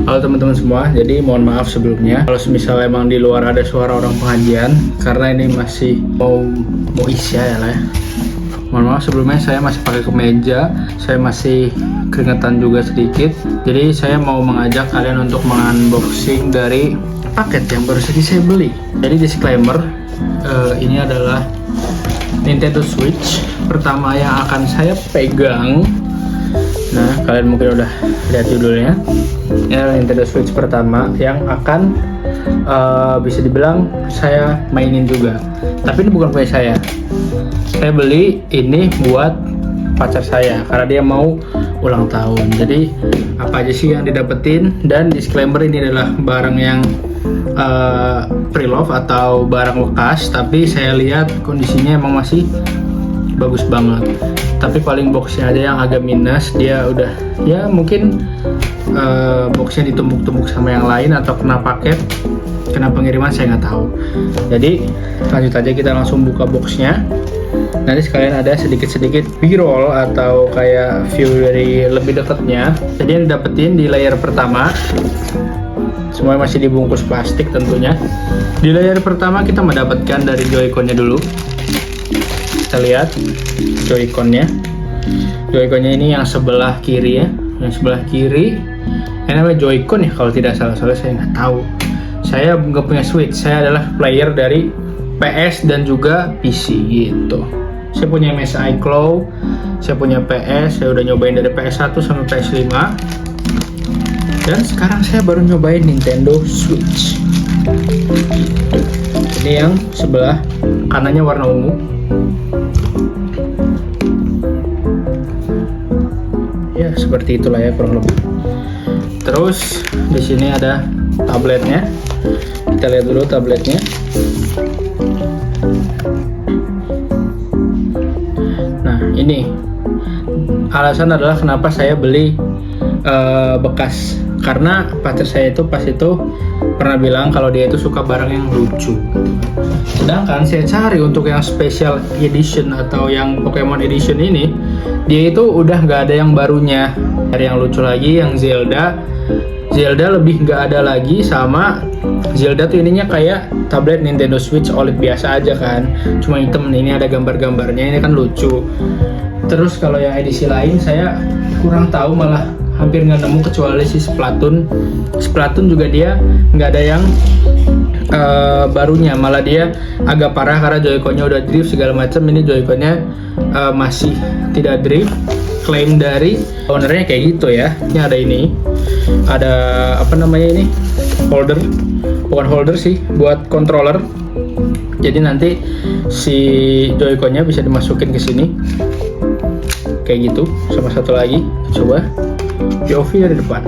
Halo teman-teman semua, jadi mohon maaf sebelumnya kalau misalnya emang di luar ada suara orang pengajian, karena ini masih mau isya ya lah ya. Mohon maaf sebelumnya, saya masih pakai kemeja, saya masih keringetan juga sedikit. Jadi saya mau mengajak kalian untuk mengunboxing dari paket yang baru saja saya beli. Jadi disclaimer, ini adalah Nintendo Switch pertama yang akan saya pegang. Nah, kalian mungkin udah lihat judulnya. Ini adalah Nintendo Switch pertama yang akan bisa dibilang saya mainin juga. Tapi ini bukan punya saya. Saya beli ini buat pacar saya karena dia mau ulang tahun. Jadi apa aja sih yang didapetin, dan disclaimer ini adalah barang yang pre-love atau barang bekas, tapi saya lihat kondisinya emang masih bagus banget. Tapi paling boxnya aja yang agak minus, dia udah ya mungkin boxnya ditumbuk-tumbuk sama yang lain atau kena paket, kena pengiriman, saya nggak tahu. Jadi lanjut aja, kita langsung buka boxnya. Nanti sekalian ada sedikit-sedikit b-roll atau kayak view dari lebih dekatnya. Jadi yang didapetin di layer pertama, semua masih dibungkus plastik tentunya. Di layer pertama kita mendapatkan dari Joy-Con-nya dulu. Kita lihat Joy-Con-nya. Joy-Con-nya ini yang sebelah kiri ya. Yang sebelah kiri ini namanya Joy-Con ya kalau tidak salah, soalnya saya nggak tahu. Saya nggak punya Switch, saya adalah player dari PS dan juga PC gitu. Saya punya MSI Claw, saya punya PS, saya udah nyobain dari PS1 sampai PS5. Dan sekarang saya baru nyobain Nintendo Switch. Ini yang sebelah kanannya warna ungu. Ya seperti itulah ya kurang lebih. Terus di sini ada tabletnya. Kita lihat dulu tabletnya. Nah ini alasan adalah kenapa saya beli bekas, karena pacar saya itu pas itu pernah bilang kalau dia itu suka barang yang lucu. Sedangkan saya cari untuk yang special edition atau yang Pokemon edition ini, dia itu udah nggak ada yang barunya. Dari yang lucu lagi, yang Zelda lebih nggak ada lagi. Sama Zelda tuh ininya kayak tablet Nintendo Switch OLED biasa aja kan, cuma hitam. Ini ada gambar-gambarnya, ini kan lucu. Terus kalau yang edisi lain saya kurang tahu, malah hampir nggak nemu kecuali si Splatoon juga dia nggak ada yang barunya, malah dia agak parah karena Joy-Con-nya udah drift segala macam. Ini Joy-Con-nya masih tidak drift. Klaim dari ownernya kayak gitu ya. Ini ada apa namanya ini, bukan holder sih, buat controller. Jadi nanti si Joy-Con-nya bisa dimasukin ke sini kayak gitu. Sama satu lagi, coba POV dari depan.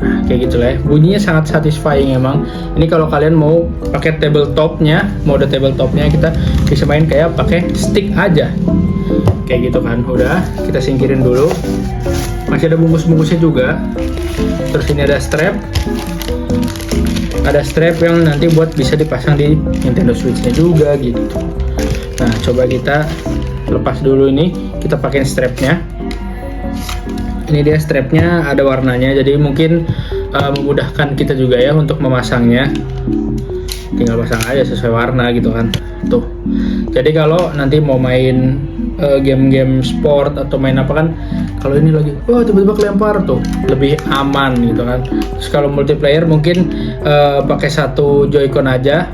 Nah, kayak gitu lah ya. Bunyinya sangat satisfying emang. Ini kalau kalian mau pakai tabletopnya, mode tabletopnya, kita bisa main kayak pakai stick aja. Kayak gitu kan. Udah, kita singkirin dulu. Masih ada bungkus-bungkusnya juga. Terus ini ada strap. Ada strap yang nanti buat bisa dipasang di Nintendo Switch-nya juga gitu. Nah, coba kita lepas dulu ini. Kita pakai strapnya. Ini dia strapnya, ada warnanya, jadi mungkin memudahkan kita juga ya untuk memasangnya. Tinggal pasang aja sesuai warna gitu kan. Tuh. Jadi kalau nanti mau main game-game sport atau main apa kan, kalau ini lagi tiba-tiba kelempar tuh lebih aman gitu kan. Terus kalau multiplayer mungkin pakai satu Joy-Con aja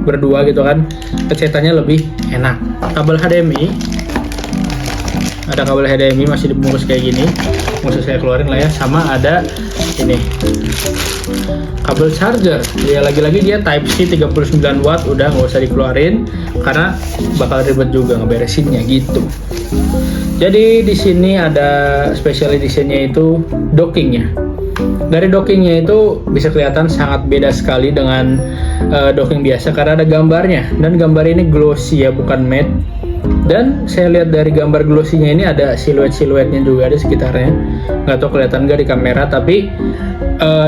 berdua gitu kan, pencetannya lebih enak. Kabel HDMI, ada kabel HDMI masih dibungkus kayak gini, maksud saya keluarin lah ya. Sama ada ini kabel charger ya, lagi-lagi dia Type C 39 watt, udah nggak usah dikeluarin karena bakal ribet juga ngeberesinnya gitu. Jadi di sini ada special editionnya itu dockingnya. Dari dockingnya itu bisa kelihatan sangat beda sekali dengan docking biasa karena ada gambarnya, dan gambar ini glossy ya, bukan matte. Dan saya lihat dari gambar glossy-nya ini ada siluet-siluetnya juga di sekitarnya. Nggak tahu kelihatan nggak di kamera, tapi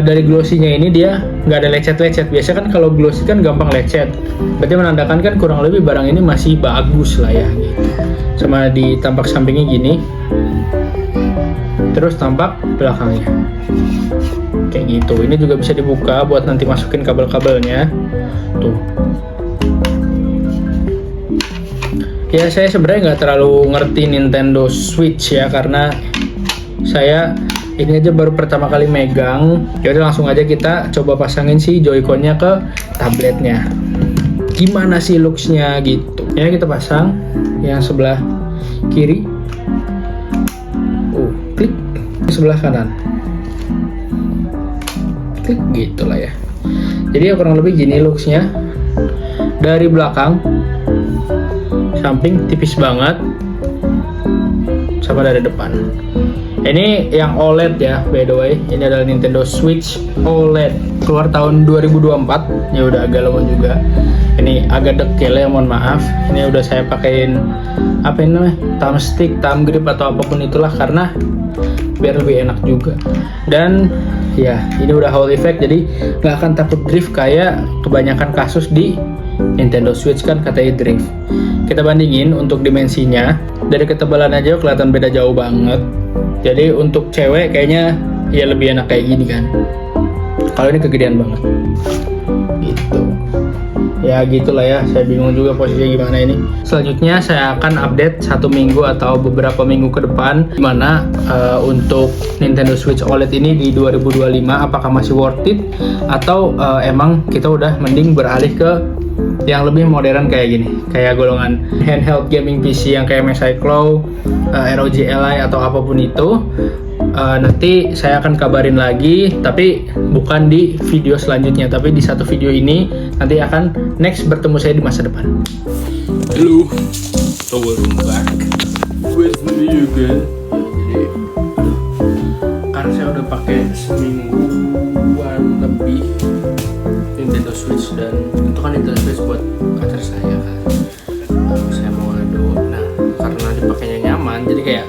dari glossy-nya ini dia nggak ada lecet-lecet. Biasa kan kalau glossy kan gampang lecet. Berarti menandakan kan kurang lebih barang ini masih bagus lah ya gitu. Sama di tampak sampingnya gini. terus tampak belakangnya kayak gitu. Ini juga bisa dibuka buat nanti masukin kabel-kabelnya tuh. Ya saya sebenarnya nggak terlalu ngerti Nintendo Switch ya, karena saya ini aja baru pertama kali megang. Jadi langsung aja kita coba pasangin si Joy-Con-nya ke tabletnya. Gimana sih looks-nya gitu. Ya kita pasang yang sebelah kiri. Klik sebelah kanan. Klik gitulah ya. Jadi kurang lebih gini looks-nya. Dari belakang samping tipis banget, sama dari depan. Ini yang OLED ya, by the way. Ini adalah Nintendo Switch OLED, keluar tahun 2024. Ya udah agak lama juga. Ini agak dekil ya, mohon maaf. Ini udah saya pakein apa ini namanya, thumb stick, thumb grip atau apapun itulah, karena biar lebih enak juga. Dan ya ini udah Hall effect, jadi nggak akan takut drift kayak kebanyakan kasus di Nintendo Switch kan katanya drift. Kita bandingin untuk dimensinya, dari ketebalan aja kelihatan beda jauh banget. Jadi untuk cewek kayaknya ya lebih enak kayak gini kan. Kalau ini kegedean banget gitu. Ya gitulah ya, saya bingung juga posisinya gimana ini. Selanjutnya saya akan update 1 minggu atau beberapa minggu ke depan gimana untuk Nintendo Switch OLED ini di 2025, apakah masih worth it atau emang kita udah mending beralih ke yang lebih modern kayak gini, kayak golongan handheld gaming PC yang kayak MSI Claw, ROG Ally atau apapun itu. Nanti saya akan kabarin lagi, tapi bukan di video selanjutnya, tapi di satu video ini nanti akan next bertemu saya di masa depan. Hello, so welcome back with me again. Jadi karena saya udah pakai semingguan lebih Nintendo Switch, dan itu kan Nintendo Switch buat pacar saya kan. Saya mau ngadu, nah karena dipakainya nyaman, jadi kayak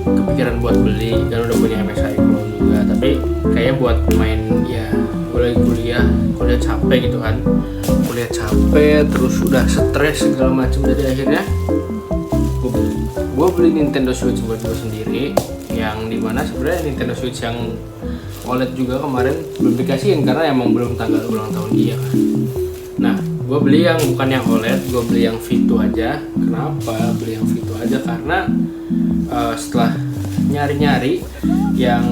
kepikiran buat beli, dan udah punya MSI Pro juga, tapi kayaknya buat main ya, gue lagi kuliah capek gitu kan, kuliah capek terus udah stres segala macam, jadi akhirnya gue beli Nintendo Switch buat gue sendiri, yang dimana sebenarnya Nintendo Switch yang OLED juga kemarin belum dikasihin karena emang belum tanggal ulang tahun dia kan. Nah gue beli yang bukan yang OLED, gue beli yang V2 aja. Kenapa beli yang V2 aja? Karena setelah nyari-nyari yang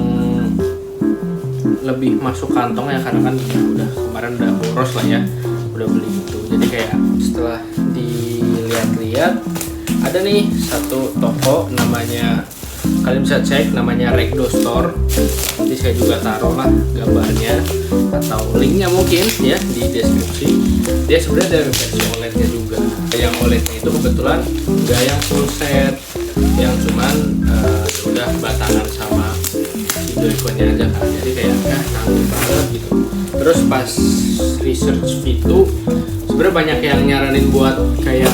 lebih masuk kantong ya, karena kan ya udah kemarin udah boros lah ya, udah beli itu. Jadi kayak setelah dilihat-lihat ada nih satu toko, namanya, kalian bisa cek namanya Regdo Store. Nanti saya juga taruh lah gambarnya atau linknya mungkin ya di deskripsi. Dia sebenarnya ada versi OLED-nya juga. Yang OLED-nya itu kebetulan nggak yang full set, yang cuman udah batangan sama si Joy-Con-nya aja kan. Jadi kayak nanggung banget gitu. Terus pas research itu sebenarnya banyak yang nyaranin buat kayak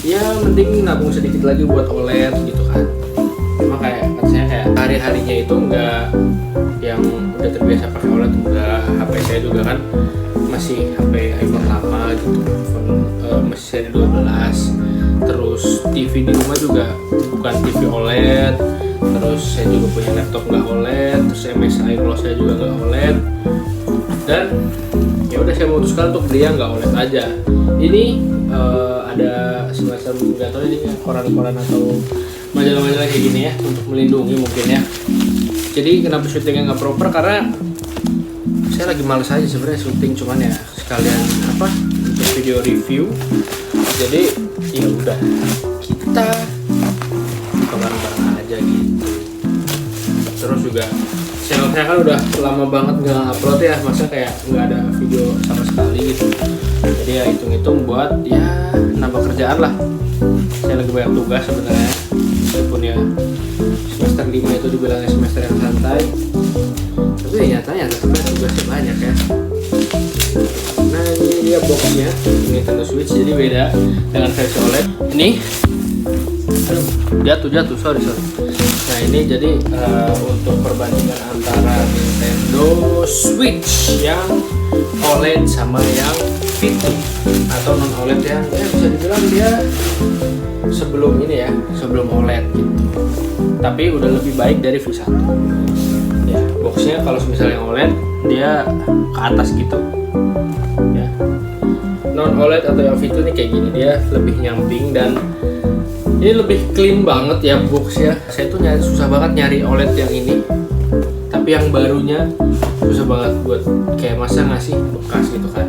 ya mending nabung sedikit lagi buat OLED gitu kan. Cuma kayak saya kayak hari-harinya itu nggak yang udah terbiasa pakai OLED, enggak. HP saya juga kan masih HP iPhone lama gitu, masih seri 12. Terus TV di rumah juga bukan TV OLED. Terus saya juga punya laptop nggak OLED. Terus MSI Glow saya juga nggak OLED. Dan ya udah saya memutuskan untuk beli yang nggak OLED aja. Ini ada semacam nggak tahu ini koran-koran atau majalah-majalah kayak gini ya, untuk melindungi mungkin ya. Jadi kenapa syutingnya nggak proper, karena saya lagi males aja sebenarnya syuting, cuman ya sekalian apa untuk video review. Jadi ya udah kita bareng-bareng aja gitu. Terus juga channel saya kan udah lama banget nggak upload ya, masa kayak nggak ada video sama sekali gitu. Jadi ya hitung-hitung buat ya nambah kerjaan lah. Saya lagi banyak tugas sebenarnya, meskipun ya semester 5 itu dibilangnya semester yang santai, tapi ya nyatanya sebenarnya tugasnya banyak ya. Nah ini dia boxnya Nintendo Switch, jadi beda dengan versi OLED. Ini jatuh sorry. Nah ini jadi untuk perbandingan antara Nintendo Switch yang OLED sama yang V2 atau non OLED yang bisa dibilang dia sebelum ini ya, sebelum OLED gitu. Tapi udah lebih baik dari V1. Ya, boxnya kalau misalnya OLED dia ke atas gitu. Ya. Non OLED atau yang V2 ini kayak gini, dia lebih nyamping dan ini lebih clean banget ya boxnya. Saya tuh susah banget nyari OLED yang ini. Tapi yang barunya susah banget buat kayak masa ngasih bekas gitu kan.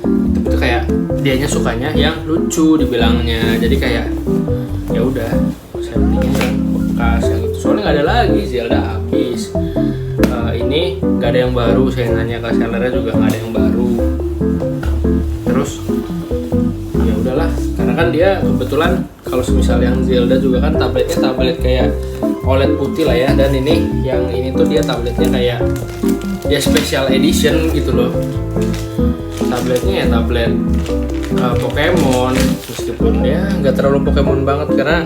Tapi itu kayak dianya sukanya yang lucu dibilangnya. Jadi kayak ya udah saya pentingin yang bekas yang itu. Soalnya nggak ada lagi, Zelda habis. Ini nggak ada yang baru. Saya nanya ke sellernya juga nggak ada yang baru. Terus ya udahlah, karena kan dia kebetulan kalau misal yang Zelda juga kan tabletnya tablet kayak OLED putih lah ya, dan ini yang ini tuh dia tabletnya kayak ya special edition gitu loh. Tabletnya ya tablet Pokemon, meskipun ya nggak terlalu Pokemon banget karena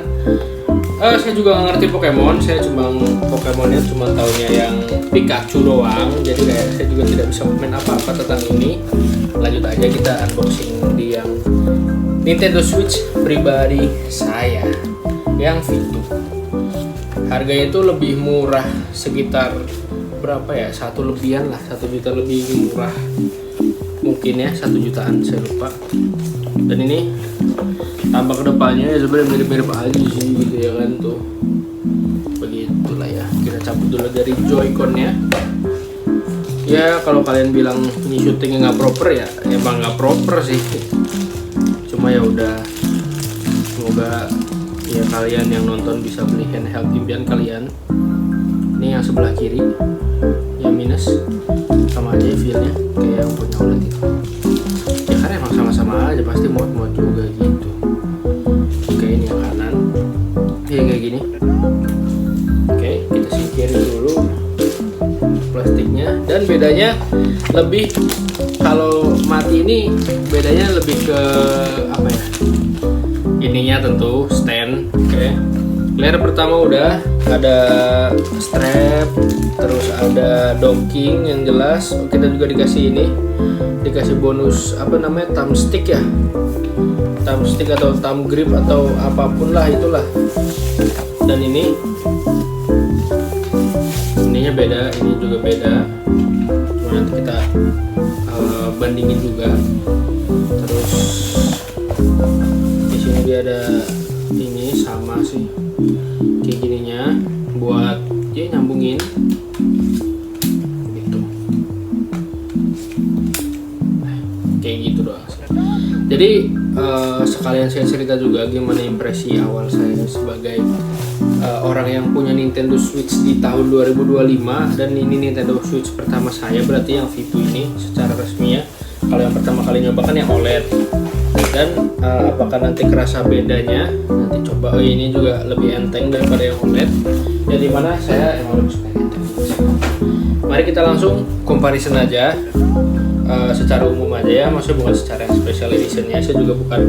saya juga nggak ngerti Pokemon. Saya Pokemonnya cuma taunya yang Pikachu doang, jadi kayak saya juga tidak bisa komen apa-apa tentang ini. Lanjut aja kita unboxing di yang Nintendo Switch pribadi saya yang V2. Harganya itu lebih murah, sekitar berapa ya, 1 lebihan lah, 1 juta lebih murah mungkin ya, 1 jutaan saya lupa. Dan ini tampak kedepannya ya sebenarnya mirip-mirip aja sih gitu ya kan tuh, begitulah ya. Kita cabut dulu dari Joy-Con-nya. Ya kalau kalian bilang ini syutingnya nggak proper ya emang nggak proper sih, cuma ya udah, semoga ya kalian yang nonton bisa beli handheld impian kalian. Ini yang sebelah kiri yang minus, sama aja feelnya kayak yang punya OLED itu ya, karena emang sama-sama aja pasti muat-muat juga gitu. Oke, ini yang kanan ya kayak gini. Oke, kita singkirin dulu plastiknya, dan bedanya lebih, kalau mati ini bedanya lebih ke apa ya, ininya tentu stand. Oke, layer pertama udah ada strap, terus ada docking yang jelas. Kita juga dikasih ini, dikasih bonus apa namanya, thumbstick ya, thumbstick atau thumb grip atau apapun lah itulah. Dan ininya beda, ini juga beda, cuma nanti kita bandingin juga. Terus di sini dia ada ini sama sih kayak gininya buat ya nyambungin gitu, kayak gitu doang sih. Jadi sekalian saya cerita juga gimana impresi awal saya sebagai orang yang punya Nintendo Switch di tahun 2025, dan ini Nintendo Switch pertama saya, berarti yang V2 ini secara resmi ya. Kalau yang pertama kali nyoba kan yang OLED. Dan apakah nanti kerasa bedanya? Nanti coba. Ini juga lebih enteng daripada yang OLED. Ya dimana saya emang lebih suka enteng. Mari kita langsung comparison aja, secara umum aja ya, maksudnya bukan secara special edition ya. Saya juga bukan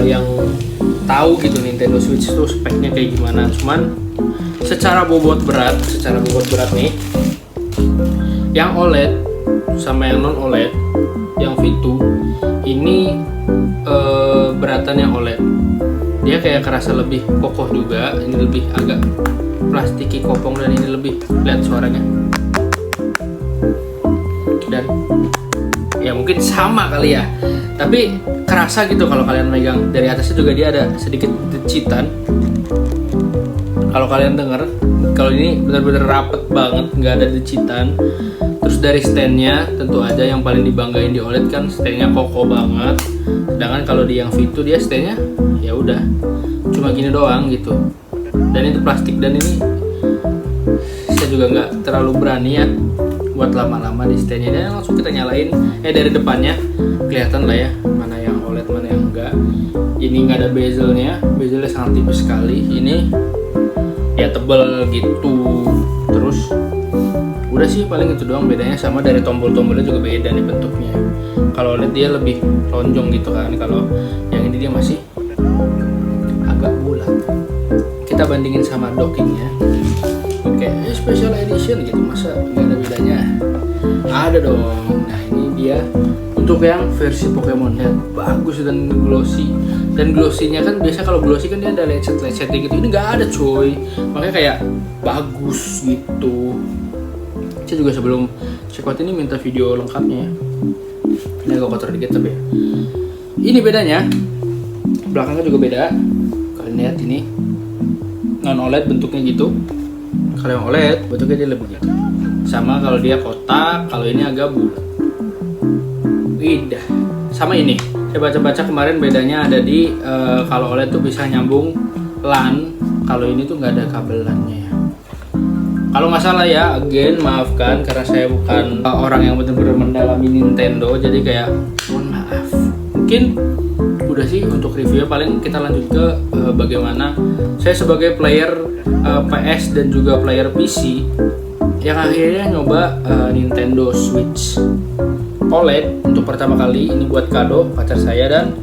yang tahu gitu Nintendo Switch itu speknya kayak gimana. Cuman secara bobot berat nih, yang OLED sama yang non OLED, yang V2 ini beratannya OLED. Dia kayak kerasa lebih kokoh juga. Ini lebih agak plastiki kopong, dan ini lebih, lihat suaranya. Dan ya mungkin sama kali ya, tapi kerasa gitu kalau kalian megang. Dari atasnya juga dia ada sedikit decitan. Kalau kalian denger, kalau ini benar-benar rapet banget, nggak ada decitan. Terus dari standnya, tentu aja yang paling dibanggain di OLED kan standnya kokoh banget. Sedangkan kalau di yang V2 dia standnya ya udah cuma gini doang gitu. Dan itu plastik, dan ini saya juga nggak terlalu berani ya buat lama-lama di standnya. Dan langsung kita nyalain, dari depannya kelihatan lah ya mana yang OLED mana yang enggak. Ini nggak ada bezelnya sangat tipis sekali. Ini ya tebel gitu. Terus udah sih paling itu doang bedanya, sama dari tombol-tombolnya juga beda nih bentuknya. Kalau OLED dia lebih lonjong gitu kan, kalau yang ini dia masih agak bulat. Kita bandingin sama dockingnya. Oke, special edition gitu, masa nggak ada bedanya? Ada dong. Nah ini dia Untuk yang versi Pokemon, lihat bagus dan glossy-nya kan biasa kalau glossy kan dia ada lecet-lecetnya gitu, ini nggak ada coy, makanya kayak bagus gitu. Saya juga sebelum check out ini minta video lengkapnya ya. Ini agak kotor dikit tapi ya. Ini bedanya, belakangnya juga beda. Kalian lihat ini non OLED bentuknya gitu. Kalau yang OLED bentuknya dia lebih gitu. Sama kalau dia kotak, kalau ini agak bulat. Widah, sama ini. Saya baca-baca kemarin bedanya ada di kalau OLED tuh bisa nyambung LAN, kalau ini tuh nggak ada kabel LAN-nya ya. Kalau nggak salah ya, again maafkan karena saya bukan orang yang benar-benar mendalami Nintendo, jadi kayak mohon maaf. Mungkin udah sih untuk review, paling kita lanjut ke bagaimana saya sebagai player PS dan juga player PC yang akhirnya nyoba Nintendo Switch OLED untuk pertama kali. Ini buat kado pacar saya dan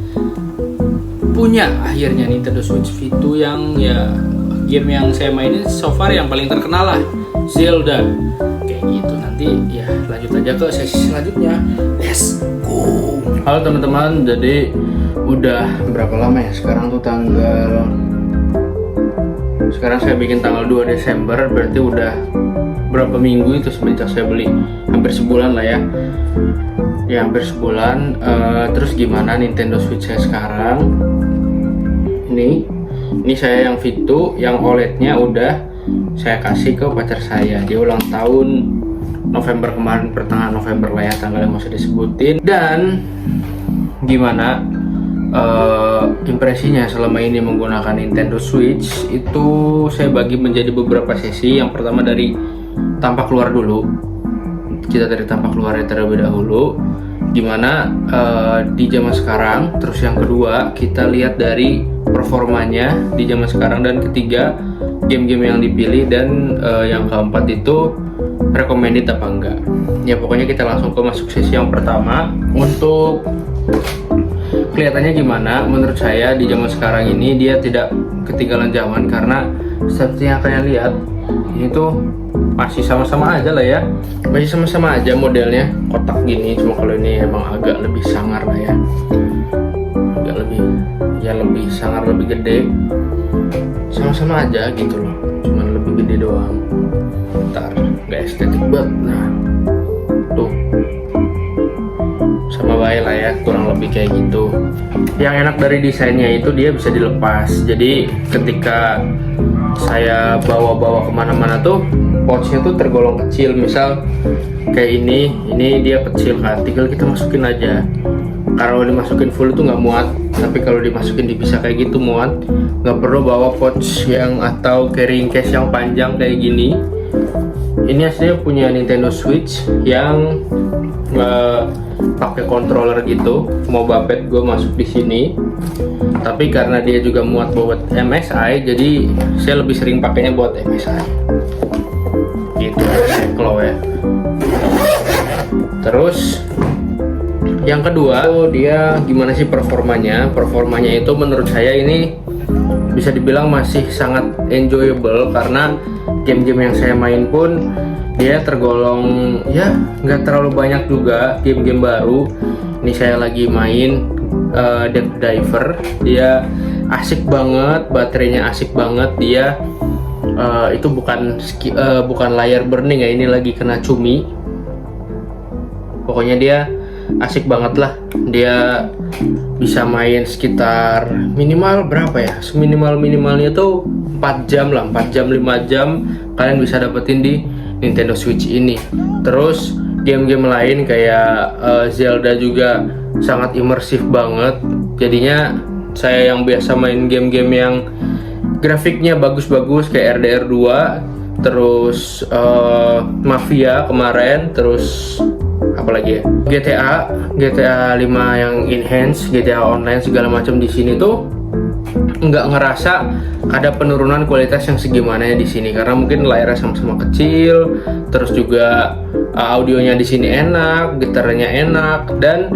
punya akhirnya Nintendo Switch V2 yang ya game yang saya mainin so far yang paling terkenal lah, Zelda kayak gitu. Nanti ya lanjut aja ke sesi selanjutnya, let's go. Halo teman-teman, jadi udah berapa lama ya sekarang tuh sekarang saya bikin tanggal 2 Desember, berarti udah berapa minggu itu semenjak saya beli, hampir sebulan lah ya hampir sebulan. Terus gimana Nintendo Switch saya sekarang ini saya yang V2, yang OLED-nya udah saya kasih ke pacar saya, dia ulang tahun November kemarin, pertengahan November lah ya, tanggalnya nggak usah disebutin. Dan gimana impresinya selama ini menggunakan Nintendo Switch itu saya bagi menjadi beberapa sesi. Yang pertama dari tampak luar dulu, kita dari tampak luarnya terlebih dahulu, gimana di zaman sekarang. Terus yang kedua kita lihat dari performanya di zaman sekarang, dan ketiga game-game yang dipilih, dan yang keempat itu recommended apa enggak ya. Pokoknya kita langsung ke masuk sesi yang pertama. Untuk kelihatannya gimana, menurut saya di zaman sekarang ini dia tidak ketinggalan zaman, karena seperti yang kalian lihat ini tuh masih sama-sama aja lah ya, masih sama-sama aja modelnya kotak gini, cuma kalau ini emang agak lebih sangar lah ya, agak lebih sangar, lebih gede, sama-sama aja gitu loh, cuman lebih gede doang. Ntar nggak estetik banget. Nah tuh sama baik lah ya, kurang lebih kayak gitu. Yang enak dari desainnya itu dia bisa dilepas, jadi ketika saya bawa kemana-mana tuh pouchnya tuh tergolong kecil. Misal kayak ini dia kecil kan, tinggal kita masukin aja. Kalau dimasukin full itu nggak muat, tapi kalau dimasukin dipisah kayak gitu muat. Nggak perlu bawa pouch yang atau carrying case yang panjang kayak gini. Ini aslinya punya Nintendo Switch yang pakai controller gitu. Mau bapet gue masuk di sini, tapi karena dia juga muat buat MSI, jadi saya lebih sering pakainya buat MSI gitu, seklo ya. Terus yang kedua, dia gimana sih performanya? Performanya itu menurut saya ini bisa dibilang masih sangat enjoyable, karena game-game yang saya main pun dia tergolong ya nggak terlalu banyak juga game-game baru. Ini saya lagi main Dead Diver, dia asik banget, baterainya asik banget. Dia itu bukan layar burning ya, ini lagi kena cumi. Pokoknya dia asik banget lah. Dia bisa main sekitar minimal berapa ya, seminimal-minimalnya tuh 4 jam lah, 4 jam 5 jam kalian bisa dapetin di Nintendo Switch ini. Terus game-game lain kayak Zelda juga sangat imersif banget. Jadinya saya yang biasa main game-game yang grafiknya bagus-bagus kayak RDR 2, terus Mafia kemarin, terus apalagi ya, GTA 5 yang enhance, GTA Online segala macam, di sini tuh nggak ngerasa ada penurunan kualitas yang segimana ya di sini, karena mungkin layarnya sama-sama kecil, terus juga audionya di sini enak, gitarnya enak, dan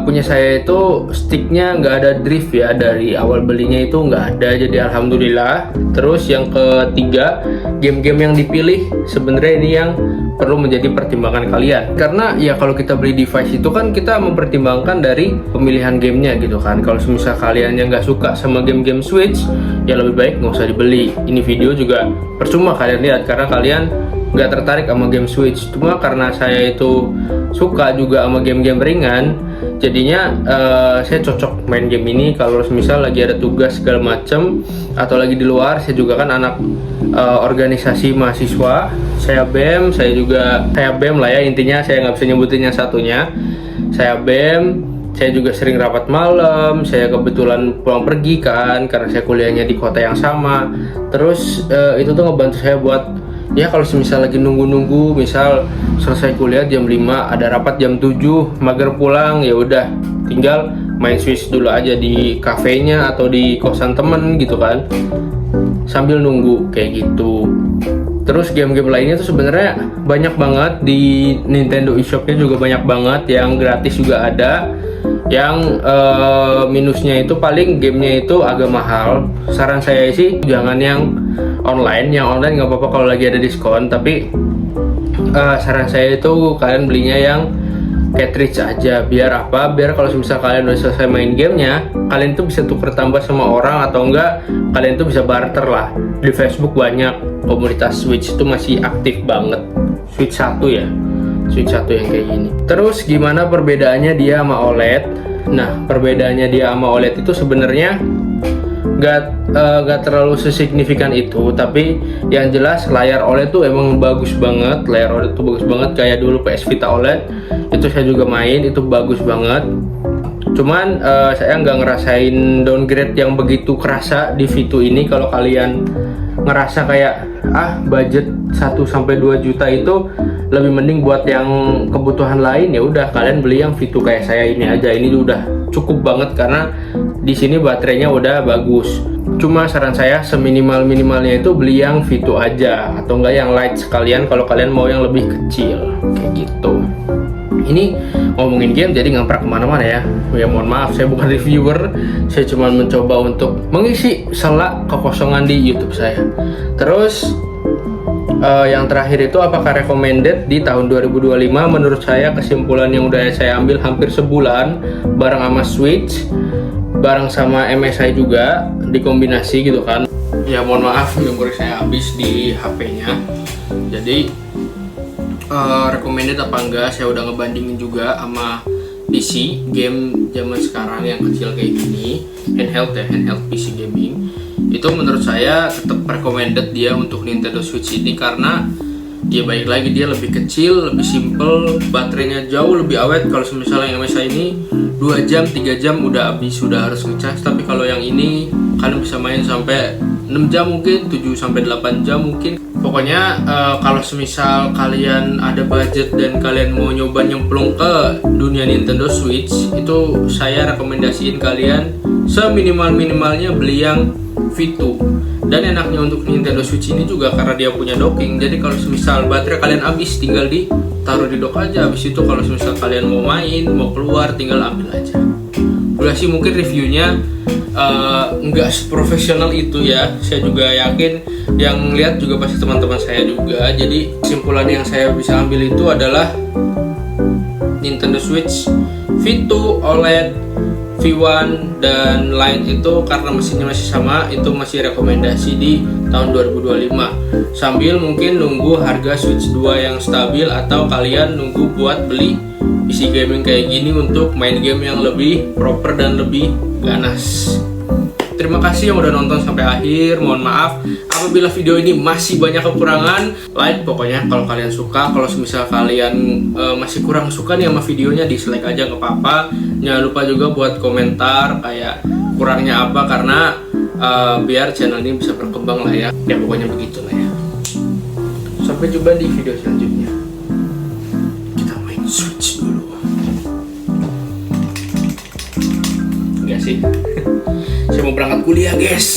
punya saya itu sticknya nggak ada drift ya, dari awal belinya itu nggak ada, jadi alhamdulillah. Terus yang ketiga, game-game yang dipilih sebenarnya ini yang perlu menjadi pertimbangan kalian, karena ya kalau kita beli device itu kan kita mempertimbangkan dari pemilihan gamenya gitu kan. Kalau misal kalian yang nggak suka sama game-game Switch, ya lebih baik nggak usah dibeli. Ini video juga percuma kalian lihat karena kalian nggak tertarik sama game Switch. Cuma karena saya itu suka juga sama game-game ringan, jadinya saya cocok main game ini kalau misal lagi ada tugas segala macem atau lagi di luar. Saya juga kan anak organisasi mahasiswa, saya BEM, saya BEM lah ya, intinya saya nggak bisa nyebutin yang satunya. Saya BEM, saya juga sering rapat malam, saya kebetulan pulang pergi kan karena saya kuliahnya di kota yang sama. Terus itu tuh ngebantu saya buat ya kalau misal lagi nunggu-nunggu, misal selesai kuliah jam 5, ada rapat jam 7, mager pulang, ya udah tinggal main Switch dulu aja di kafenya atau di kosan temen gitu kan, sambil nunggu kayak gitu. Terus game-game lainnya tuh sebenarnya banyak banget di Nintendo eShop-nya, juga banyak banget yang gratis juga ada. Yang minusnya itu paling gamenya itu agak mahal. Saran saya sih jangan yang online nggak apa-apa kalau lagi ada diskon, tapi saran saya itu kalian belinya yang cartridge aja. Biar apa? Biar kalau misal kalian udah selesai main gamenya, kalian tuh bisa tuker tambah sama orang, atau enggak kalian tuh bisa barter lah. Di Facebook banyak komunitas Switch itu masih aktif banget. Switch 1 ya, Switch 1 yang kayak gini. Terus gimana perbedaannya dia sama OLED? Nah, perbedaannya dia sama OLED itu sebenarnya nggak terlalu sesignifikan itu, tapi yang jelas layar OLED tuh emang bagus banget. Layar OLED tuh bagus banget, kayak dulu PS Vita OLED itu saya juga main, itu bagus banget. Cuman saya nggak ngerasain downgrade yang begitu kerasa di Vita ini. Kalau kalian ngerasa kayak budget 1-2 juta itu lebih mending buat yang kebutuhan lain, ya udah kalian beli yang Vita kayak saya ini aja. Ini udah cukup banget karena di sini baterainya udah bagus. Cuma saran saya seminimal-minimalnya itu beli yang Vita aja, atau enggak yang light sekalian kalau kalian mau yang lebih kecil kayak gitu. Ini ngomongin game jadi ngamprak kemana-mana ya. Ya mohon maaf, saya bukan reviewer, saya cuma mencoba untuk mengisi sela kekosongan di YouTube saya. Terus yang terakhir itu apakah recommended di tahun 2025? Menurut saya kesimpulan yang udah saya ambil hampir sebulan bareng sama Switch, bareng sama MSI juga dikombinasi gitu kan. Ya mohon maaf, memori saya habis di HP-nya. Jadi recommended apa enggak, saya udah ngebandingin juga sama PC game zaman sekarang yang kecil kayak gini, handheld PC gaming. Itu menurut saya tetap recommended dia untuk Nintendo Switch ini, karena dia baik lagi, dia lebih kecil, lebih simple, baterainya jauh lebih awet. Kalau misalnya yang MSI ini 2 jam 3 jam udah habis, sudah harus ngecas. Tapi kalau yang ini kalian bisa main sampai 6 jam mungkin, 7-8 jam mungkin. Pokoknya kalau semisal kalian ada budget dan kalian mau nyoba nyemplung ke dunia Nintendo Switch, itu saya rekomendasiin kalian seminimal-minimalnya beli yang Vita. Dan enaknya untuk Nintendo Switch ini juga karena dia punya docking, jadi kalau semisal baterai kalian habis tinggal ditaruh di dock aja. Habis itu kalau semisal kalian mau main, mau keluar, tinggal ambil aja. Udah sih mungkin reviewnya nggak seprofesional itu ya. Saya juga yakin yang lihat juga pasti teman-teman saya juga. Jadi kesimpulan yang saya bisa ambil itu adalah Nintendo Switch Vita OLED V1 dan Lite itu karena mesinnya masih sama, itu masih rekomendasi di tahun 2025. Sambil mungkin nunggu harga Switch 2 yang stabil, atau kalian nunggu buat beli PC gaming kayak gini untuk main game yang lebih proper dan lebih ganas. Terima kasih yang udah nonton sampai akhir. Mohon maaf apabila video ini masih banyak kekurangan. Like pokoknya kalau kalian suka. Kalau misal kalian masih kurang suka nih sama videonya, dislike aja nggak apa-apa. Jangan lupa juga buat komentar kayak kurangnya apa, karena biar channel ini bisa berkembang lah ya. Ya pokoknya begitulah ya. Sampai jumpa di video selanjutnya. Kita main Switch dulu. Enggak sih. Saya mau berangkat kuliah, guys.